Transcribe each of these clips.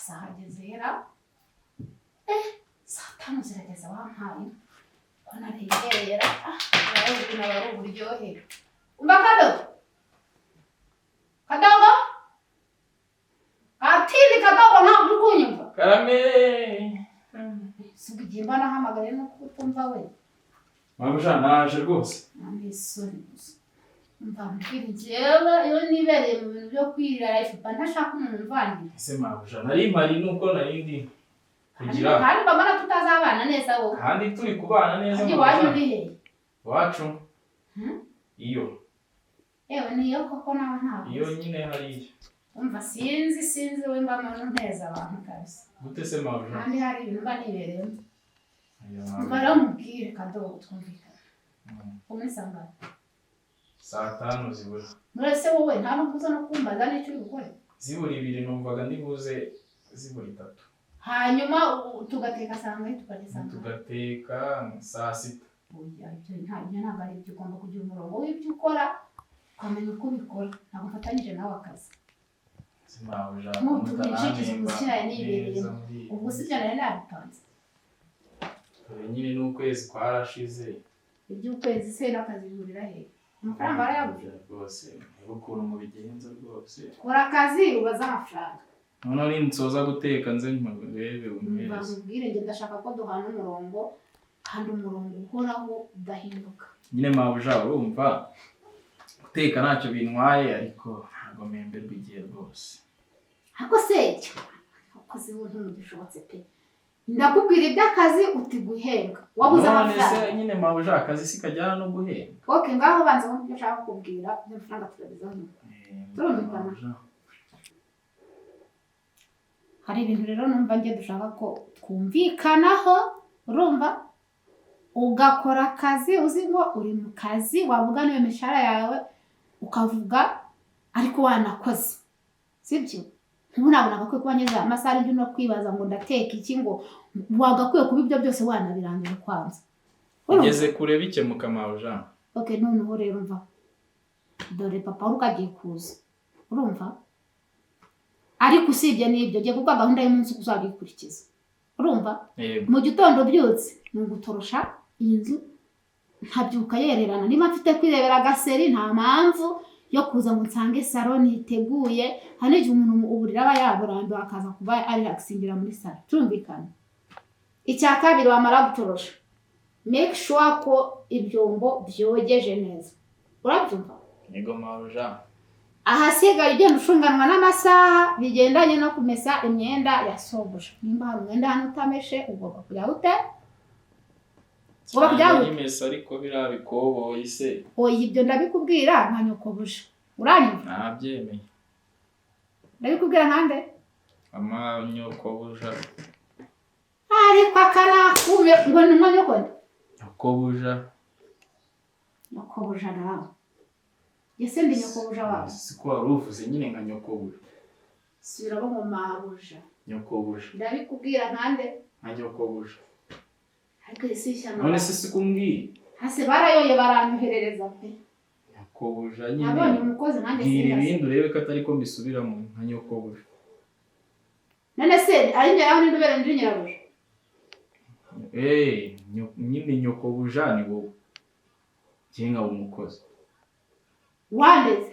amasaha agezera saa 5 zirageze wampaye ko naregerera nawe ubina bari uburyohe umva kadogo atini kadogo nta uri kunyumva karame subigiye mbana hamagare no kutumva we Mabusha naje rwose Amesoni umva mbwira jewe iyo nibereye mu bintu byo kwirira life ntashaka umuntu mvandi ese Mabusha nari mari nuko narindi kugira kandi bamara tutazabana neza wowe kandi turi kubana neza Aje wanyu bihe wacu iyo ewe niyo koko nawe ntawe iyo nyine hari umva sinzi we mbamano nteza abantu kabisa gute se Mabusha kandi hari ibintu banibereyemo baramubwire kadogo twumvikana umusanga saa 5 zibura murese wowe nta nukuza no kumbaza n'icyo gukora zibura 2 numvaga ndibuze zibura 3 hanyuma tugateka sanga tugateka saa 6 oya ibyo ntabwo ari ibyo ugomba kugira umurongo w'ibyo ukora ukamenya uko ubikora ntabwo mfatanyije nawe akazi Mabusha mutubinshikiza umukirayi nibereye ubwo si byo nari nabipanze nyine n'ukwezi kwarashize iby'ukwezi se n'akazi bihurira he amafaranga barayabuze rwose ukuntu mu bigenza rwose kora akazi ubaza amafaranga noneho ninsoza guteka nze mpurebe umwezi mbabwire nge ndashaka ko duhana umurongo kandi umurongo uhoraho udahinduka nyine Mabusha urumva guteka ntacyo bintwaye ariko ntabwo memberwa igihe rwose ako se akoze ubuntu mugishobotse pe ndakubwira iby'akazi uti guhenga wabuze amafaranga nyine Mabusha akazi si kajyana no guhenga okay ngaho banza ngo nshaka kukubwira amafaranga turabizaho turumvikana hari ibintu rero numva nge dushaka ko twumvikanaho urumva ugakora akazi uzi ngo uri mu kazi wavuga niyo mishahara yawe ukavuga ariko wanakoze sibyo ntabona ko kuba nyeza amasaha y'indi no kwibaza ngo ndateka iki ngo wagakwiye kuba ibyo byose wanabirangira kwanza ugeze kure bikemuka Mabusha okay noneho rero umva dore papa ukagiye kuza urumva ariko usibye n'ibyo giye kuko gahunda y'umunsi kuzabikurikiza urumva mu gitondo byutse ngutorosha iyi nzu ntabyuka yererana niba mfite kwirebera gaseri nta mpamvu yo kuza ngo nsange salon iteguye hanije umuntu uburira aba yaburambiwe akaza kuba ari relaxingira muri salon turumvikana icya kabiri wamara gutorosha make sure ko ibyombo byogeje neza urabyumva yego Mabusha ahasigaye ugenda ushunganwa n'amasaha bigendanye no kumesa imyenda yasogoje nimba hari umwenda hano utameshe ugomba kujya ute imesa ariko birabikoboye se oya ibyo ndabikubwira nka nyokobuje uranyumva nabyemeye ndabikubwira nkande nyokobuja ariko akanakume ngo ni nko nyokobuja nawe yese ndi nyokobuja wawe siko waruvuze nyine nka nyokobuja sirabo ngo mabuja nyokobuja ndabikubwira nkande nka nyokobuja ariko isishyano none se sikumbwiye hase barayoye baranyoherereza pe nyokobuja nyine nabonye umukozi nanjye sinzi ibindi urebe ko atari ko mbisubiramo nka nyokobuja none se ari njye yaho n'indubere ndi nyirabuja nyine nyokobuja ni wowe ngenga umukozi wandeze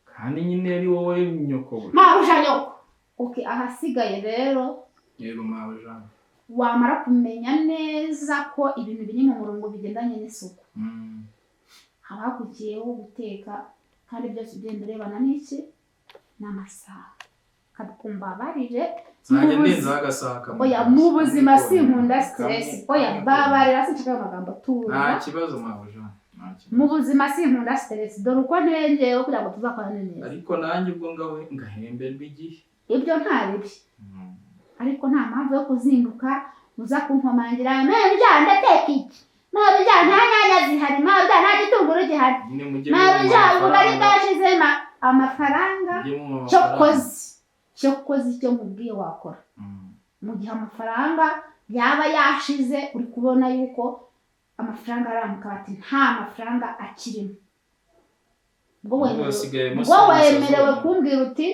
kandi nyine ari wowe nyokobuja mabuja nyoko okay ahasigaye rero yego Mabusha wamara kumenya neza ko ibintu biri mu murongo bigendanye n'isuku habakugiyeho guteka kandi byose ugenda urebana n'iki n'amasaha kadukumva barire nzajya ndenza agasaha kamwe oya mu buzima sinkunda stress oya babarira sinshaka amagambo tuza nta kibazo Mabusha mu buzima sinkunda stress dore uko ntengeyeho kugira ngo tuzakorane neza ariko nanjye ubwo ngawe ngahemberwa igihe ibyo ntabibi ariko nta mpamvu yo kuzinduka uza kunkomangira mabya ndateka iki mabya nta nyanya zihari mabya nta gitunguru gihari mabya ubugari bwashizema amafaranga cyokoze icyo mubwiye wakora mu gihe amafaranga yaba yashize uri kubona yuko amafaranga aramuka bati nta mafaranga akirimo ubwo wemerewe kumbwira uti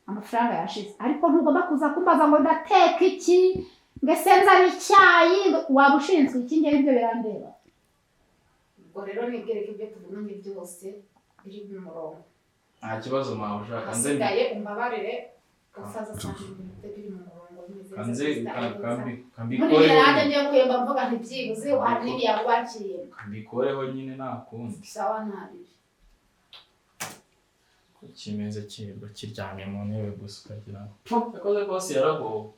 amafaranga yashize ariko ntugomba kuza kumbaza ngo ndateka iki ngese nzana icyayi waba ushinzwe iki ngere ibyo birandeba ubwo rero nibwireke ibyo tuvuganye byose biri mu murongo nta kibazo mawe ushaka nze hasigaye umbabarire gasaza cyane biri mu murongo kanze kambikore muri nanjye ngiye kuhemba mvuga ntibyibuze hari n'ibiyagwakiye kambikoreho nyine nakundi sawa ntari kimeze kirwa kiryamye mu ntebe gusa ukagira ngo yakoze rwose yaragowe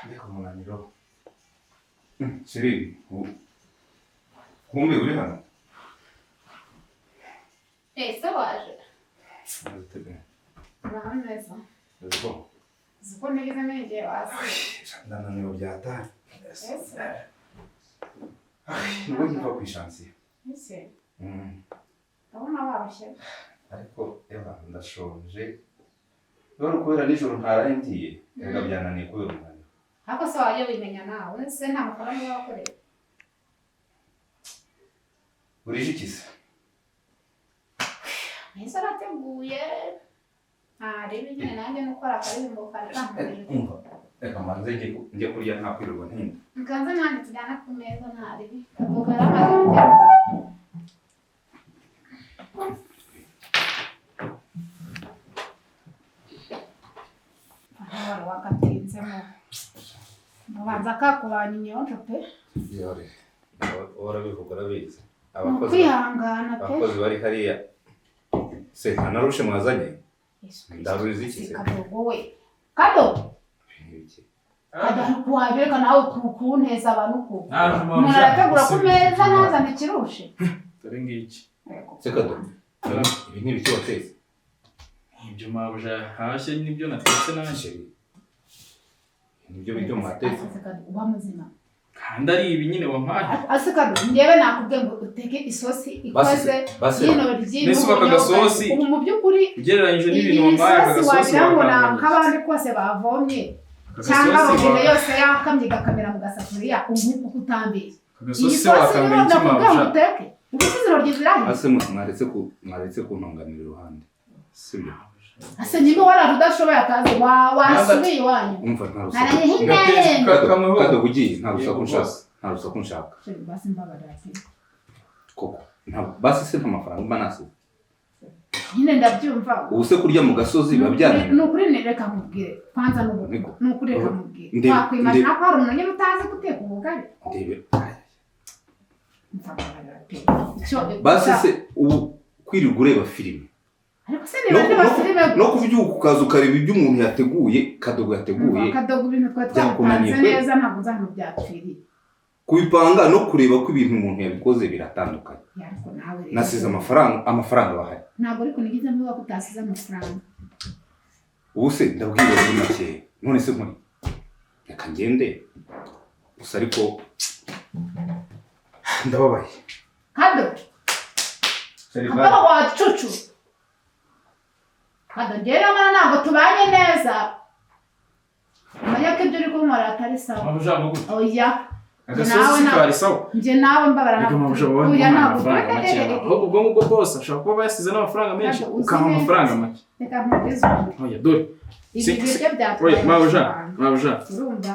Mbega umunaniro. Sheri, kumbe uri hano? Ese waje? Ndatebe. Urabona neza? Yego. Ziko nigeze nengeye wasi. Ndananiwe byata. Ese? Nubwo ngiva ku ishansi. Ese? Ndabona warushye. Ariko eba ndashonje. None kubera nijoro ntaraye ngiye. Rega byananiye kubera umunaniro. Hako se waje wimenya nawe se nta mafaranga wakorera. Urije ikise? Nese arateguye. Reba nyine nanjye nukora akaririmbo karamuje. Reka mbanze njye kurya nta kwirirwa ntinda. Nkanze nanjye tujyana ku meza ntaribi. Kavuga aramaze. Ahora wakatinzemo. Mubanza kakubanya inyonjo pe. Yore. Ora bivuga rabizi. Kwihangana pe. Abakozi bari hariya. Se anarushe mwazanye. Ndaruzi iki se? Kadogo we. Kado. Iki. Kado kuwajeka nawe kunteza abantu ko. Umuntu arategura ku meza nazana ikirushe. Dore ngiki. Se Kado. Ibi ni ibiki watetse? Ibyo mabuja hashye nibyo natetse nanje. Nibyo bijyo mwatetse. Uba muzima. kandi ari ibi nyine wampaye asika njyewe nakubwiye ngo uteke isosi ikoze y'intoryi n'agasosi ubu mu by'ukuri ugereranyije n'ibintu wampaye agasosi wagira ngo ni ak'abandi kose bavomye cyangwa robine yose yakamye igakamera mu gasafuriya ubu uko utambiye agasosi se wakamenya iki mabusha ubusizi intoryi zirahe ase mwaretse kuntunganira iruhande sibyo ase niba waraje udashoboye akazi wasubiye iwanyu umva Kado bugiye nta rusaku nshaka basi mbabarira koko basi se nta mafaranga mba nasize nyine ndabyumva ubu se kurya mu gasozi biba byananiye ni ukuri reka nkubwire kwanza ni ukuri reka nkubwire wakwimagina ko hari umuntu nyine utazi guteka ubugari ndebe mbabarira basi se ubu kwirirwa ureba filime ariko se niba ndeba filime no kubyuka ukaza ukareba ibyo umuntu yateguye Kadogo yateguye Kadogo ibintu twapanze neza ntabwo nzi ahantu byapfiriye kubipanga no kureba ko ibintu umuntu yabikoze biratandukanye nasize amafaranga bahari ntabwo ariko nigize mvuga ko utasize amafaranga ubu se ndabwira muri make none se nkuri reka ngende gusa ariko ndababaye Kado wacucu Kado njyewe ntabwo tubanye neza umenya ko ibyo uri kunkora atari sawa oya agasosi kari sawa njye nawe mbabara oya ntabwo ubwo ngubwo bose ashobora kuba yasize n'amafaranga menshi ukamuha amafaranga make reka nkubwize oya dore oya mabusha urumva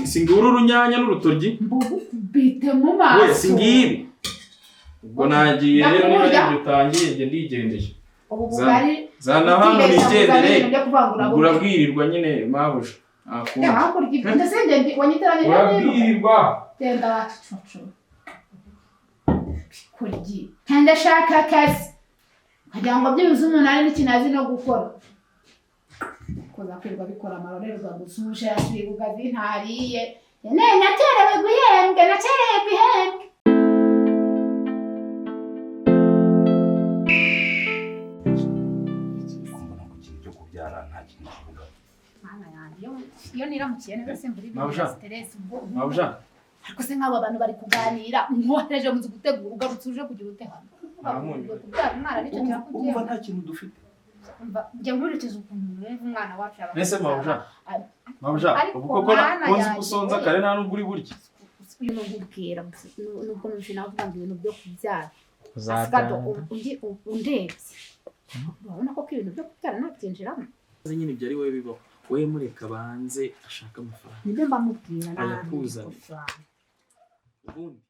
singura urunyanya n'urutoryi bite mu maso oya singibi ubwo nagiye rero niba ibyo utangiye njye ndigendeye zana hano nigendere urabwirirwa nyine mabusha urabwirirwa genda wacucu kuryi kandi ashaka akazi kugira ngo byibuze umuntu ari n'ikintu azi no gukora koza kwirirwa bikora amarorerwa gusuje yasubiye ku kazi ntariye nakerewe guhembwa iyo niramukiye neza simburi stress mabusha ariko se nk'abo abantu bari kuganira nkohereje mu gutegura ugarutse uje kugira ute hano umva nta kintu dufite njya nkurikiza ukuntu numva umwana wacu yaba nese mabusha ubu koko konzi gusonza kare nta nubwo uri burya uyu nubwira nubwo nuje navuga ngo ibintu byo kubyara undebye urabona ko ibintu byo kubyara ntabyinjiramo nyine ibyo ari wowe bibaho wowe mureka banze ashaka amafaranga nibyo mbamubwira ayakuza ubundi